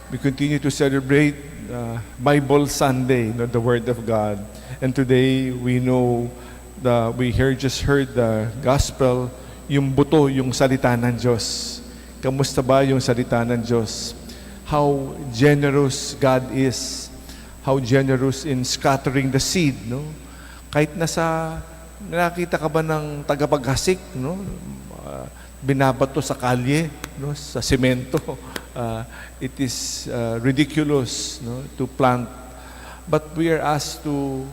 We continue to celebrate Bible Sunday, the Word of God. And today, we know we just heard the gospel, yung buto, yung salita ng Diyos. Kamusta ba yung salita ng Diyos? How generous God is. How generous in scattering the seed, no? Kahit nakita ka ba ng tagapaghasik, no? Binabato sa kalye, no? Sa semento. It is ridiculous, no, to plant, but we are asked to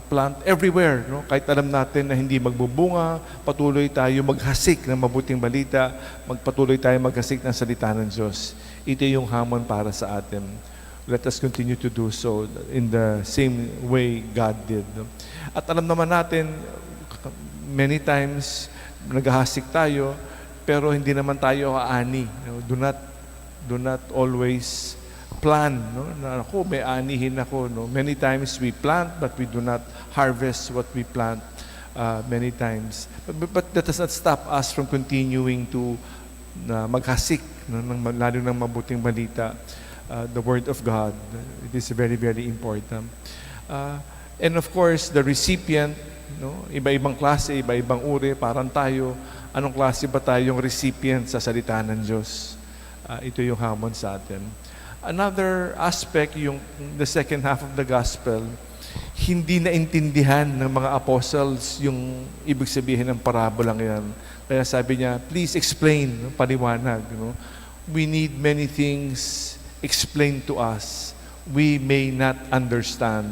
plant everywhere, no? Kahit alam natin na hindi magbubunga, patuloy tayo maghasik ng mabuting balita, patuloy tayo maghasik ng salita ng Diyos. Ito yung hamon para sa atin. Let us continue to do so in the same way God did, no? At alam naman natin, many times naghahasik tayo, pero hindi naman tayo aani, no? Do not always plan, no? Na ako, may anihin ako, no? Many times we plant, but we do not harvest what we plant many times. But that does not stop us from continuing to maghasik, no? Lalo ng mabuting balita, the Word of God. It is very, very important. And of course, the recipient, no? Iba-ibang klase, iba-ibang uri, parang tayo. Anong klase ba tayong recipient sa salita ng Diyos? Ito yung hamon sa atin. Another aspect, yung the second half of the gospel, hindi naintindihan ng mga apostles yung ibig sabihin ng parabolang yan. Kaya sabi niya, please explain, no? Paliwanag. No? We need many things explained to us. We may not understand.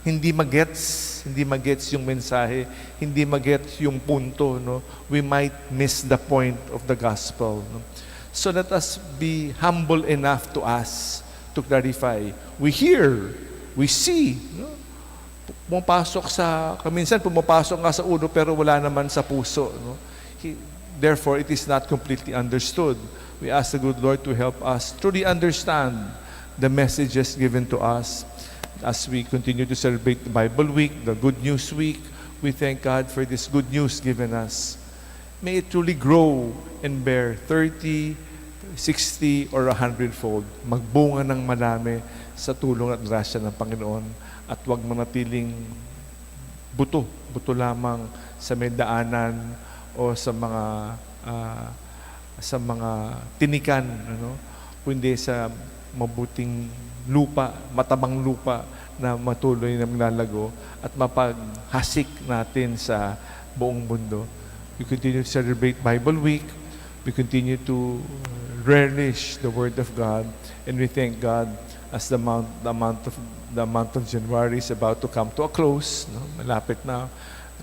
Hindi magets yung mensahe, hindi magets yung punto, no? We might miss the point of the gospel, no? So let us be humble enough to ask, to clarify. We hear, we see, no? Minsan pumapasok nga sa ulo pero wala naman sa puso, no? Therefore, it is not completely understood. We ask the good Lord to help us truly understand the messages given to us. As we continue to celebrate the Bible Week, the Good News Week, we thank God for this good news given us. May it truly grow and bear 30, 60, or 100-fold. Magbunga ng marami sa tulong at grasya ng Panginoon at huwag manatiling buto lamang sa may daanan o sa mga tinikan, ano? Kundi sa mabuting lupa, matabang lupa na matuloy na maglalago at mapaghasik natin sa buong mundo. We continue to celebrate Bible Week. We continue to relish the Word of God, and we thank God as the month of January is about to come to a close. No? Malapit na,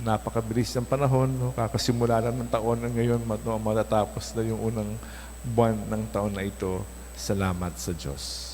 napakabilis ng panahon. No? Kakasimula lang ng taon na ngayon, matatapos na yung unang buwan ng taon na ito. Salamat sa Diyos.